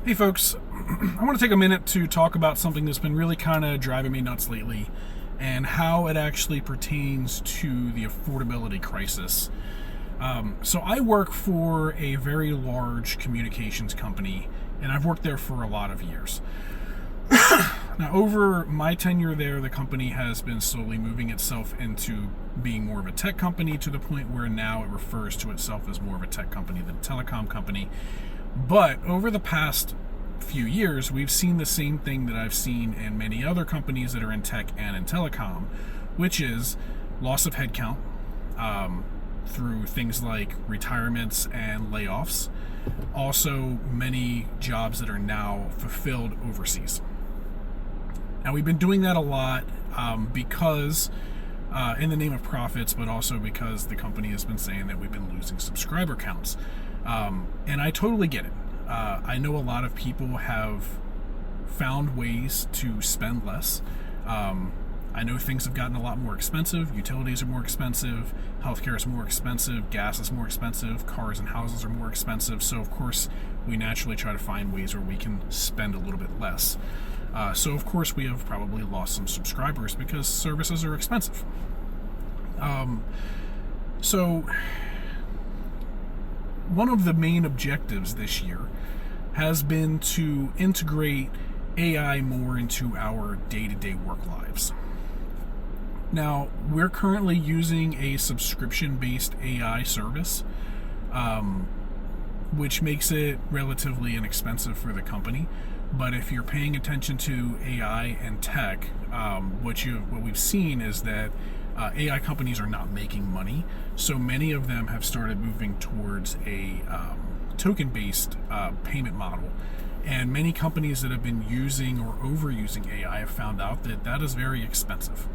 Hey folks, I want to take a minute to talk about something that's been really kind of driving me nuts lately and how it actually pertains to the affordability crisis. So I work for a very large communications company and I've worked there for a lot of years. Now, over my tenure there, the company has been slowly moving itself into being more of a tech company to the point where now it refers to itself as more of a tech company than a telecom company. But over the past few years, we've seen the same thing that I've seen in many other companies that are in tech and in telecom, which is loss of headcount through things like retirements and layoffs. Also, many jobs that are now fulfilled overseas. Now, we've been doing that a lot because in the name of profits, but also because the company has been saying that we've been losing subscriber counts. And I totally get it. I know a lot of people have found ways to spend less. I know things have gotten a lot more expensive. Utilities are more expensive. Healthcare is more expensive. Gas is more expensive. Cars and houses are more expensive. So, of course, we naturally try to find ways where we can spend a little bit less. So, of course, we have probably lost some subscribers because services are expensive. So, one of the main objectives this year has been to integrate AI more into our day-to-day work lives. Now, we're currently using a subscription-based AI service, which makes it relatively inexpensive for the company. But if you're paying attention to AI and tech, what we've seen is that AI companies are not making money, so many of them have started moving towards a token-based payment model. And many companies that have been using or overusing AI have found out that that is very expensive.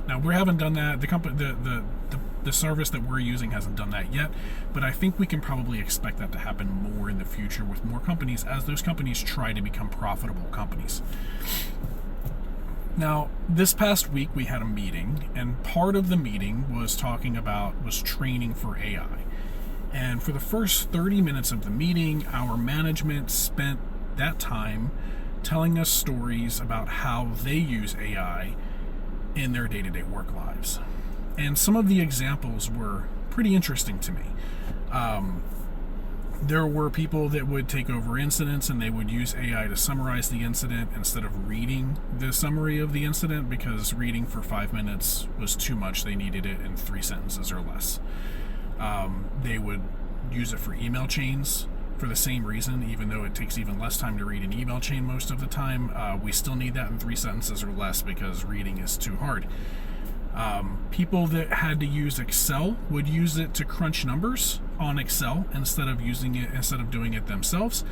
Now, we haven't done that. The service that we're using hasn't done that yet, but I think we can probably expect that to happen more in the future with more companies as those companies try to become profitable companies. Now, this past week we had a meeting, and part of the meeting was training for AI. And for the first 30 minutes of the meeting, our management spent that time telling us stories about how they use AI in their day-to-day work lives. And some of the examples were pretty interesting to me. There were people that would take over incidents and they would use AI to summarize the incident instead of reading the summary of the incident because reading for 5 minutes was too much. They needed it in 3 sentences or less. They would use it for email chains for the same reason, even though it takes even less time to read an email chain most of the time. We still need that in 3 sentences or less because reading is too hard. People that had to use Excel would use it to crunch numbers on Excel instead of doing it themselves,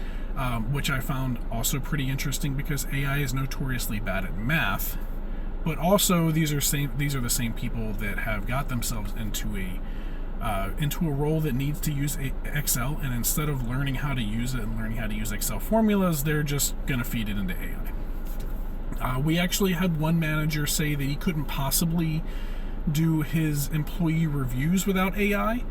which I found also pretty interesting because AI is notoriously bad at math. But also, these are the same people that have got themselves into a role that needs to use Excel, and instead of learning how to use it and learning how to use Excel formulas, they're just going to feed it into AI. We actually had one manager say that he couldn't possibly do his employee reviews without AI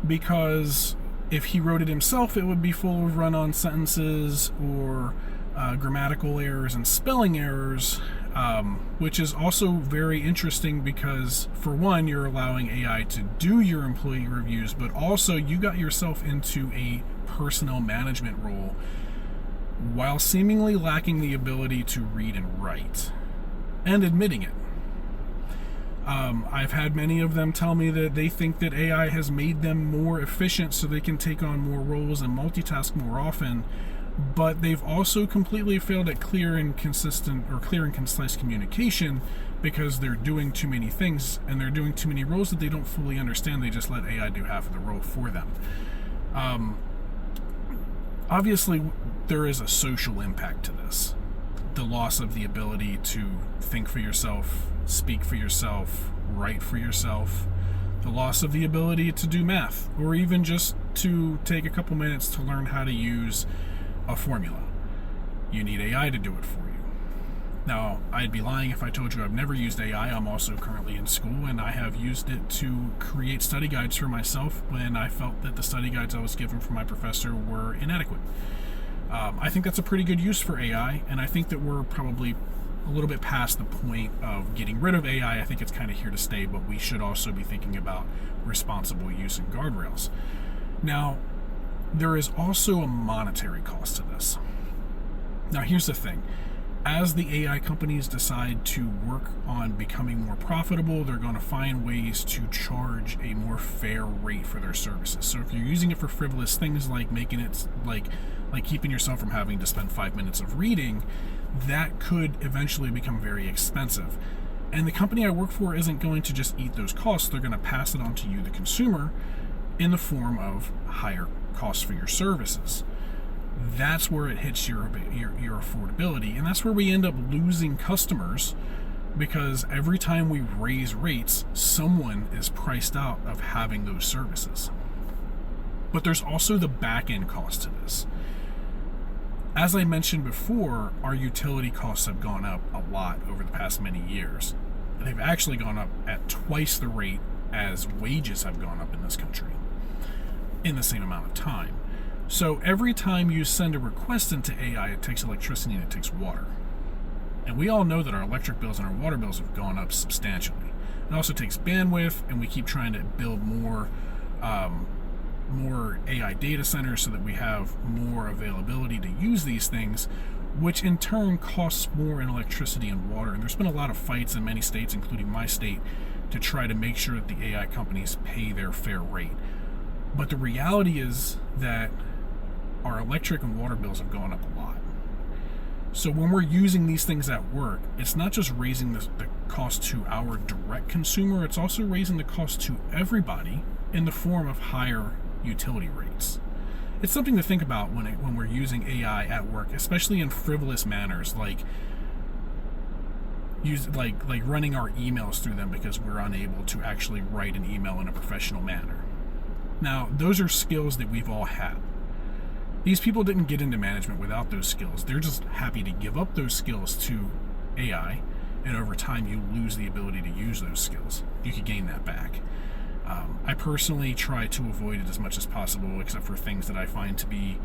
because if he wrote it himself, it would be full of run-on sentences or grammatical errors and spelling errors, which is also very interesting because, for one, you're allowing AI to do your employee reviews, but also you got yourself into a personnel management role while seemingly lacking the ability to read and write, and admitting it. I've had many of them tell me that they think that AI has made them more efficient so they can take on more roles and multitask more often, but they've also completely failed at clear and concise communication because they're doing too many things and they're doing too many roles that they don't fully understand. They just let AI do half of the role for them. Obviously, there is a social impact to this. The loss of the ability to think for yourself, speak for yourself, write for yourself. The loss of the ability to do math, or even just to take a couple minutes to learn how to use a formula. You need AI to do it for you. Now, I'd be lying if I told you I've never used AI. I'm also currently in school, and I have used it to create study guides for myself when I felt that the study guides I was given from my professor were inadequate. I think that's a pretty good use for AI, and I think that we're probably a little bit past the point of getting rid of AI. I think it's kind of here to stay, but we should also be thinking about responsible use and guardrails. Now, there is also a monetary cost to this. Now, here's the thing. As the AI companies decide to work on becoming more profitable, they're going to find ways to charge a more fair rate for their services. So if you're using it for frivolous things like making it like keeping yourself from having to spend 5 minutes of reading, that could eventually become very expensive. And the company I work for isn't going to just eat those costs. They're going to pass it on to you, the consumer, in the form of higher costs for your services. That's where it hits your affordability, and that's where we end up losing customers, because every time we raise rates, someone is priced out of having those services. But there's also the back end cost to this. As I mentioned before, our utility costs have gone up a lot over the past many years. They've actually gone up at twice the rate as wages have gone up in this country in the same amount of time. So every time you send a request into AI, it takes electricity and it takes water. And we all know that our electric bills and our water bills have gone up substantially. It also takes bandwidth, and we keep trying to build more AI data centers so that we have more availability to use these things, which in turn costs more in electricity and water. And there's been a lot of fights in many states, including my state, to try to make sure that the AI companies pay their fair rate. But the reality is that our electric and water bills have gone up a lot. So when we're using these things at work, it's not just raising the cost to our direct consumer, it's also raising the cost to everybody in the form of higher utility rates. It's something to think about when we're using AI at work, especially in frivolous manners, like running our emails through them because we're unable to actually write an email in a professional manner. Now, those are skills that we've all had. These people didn't get into management without those skills. They're just happy to give up those skills to AI, and over time you lose the ability to use those skills. You could gain that back. I personally try to avoid it as much as possible, except for things that I find to be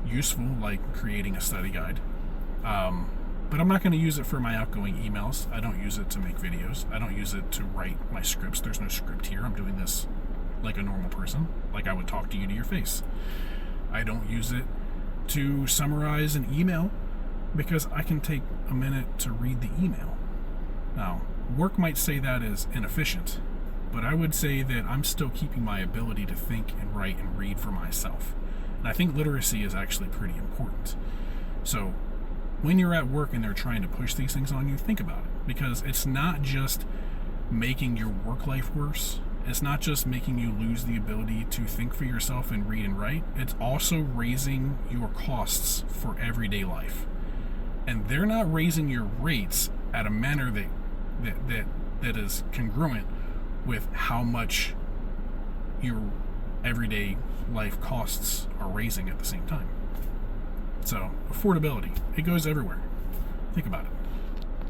useful, like creating a study guide. But I'm not going to use it for my outgoing emails. I don't use it to make videos. I don't use it to write my scripts. There's no script here. I'm doing this like a normal person, like I would talk to you to your face. I don't use it to summarize an email because I can take a minute to read the email. Now, work might say that is inefficient, but I would say that I'm still keeping my ability to think and write and read for myself. And I think literacy is actually pretty important. So when you're at work and they're trying to push these things on you, think about it, because it's not just making your work life worse. It's not just making you lose the ability to think for yourself and read and write. It's also raising your costs for everyday life. And they're not raising your rates at a manner that is congruent with how much your everyday life costs are raising at the same time. So, affordability, it goes everywhere. Think about it.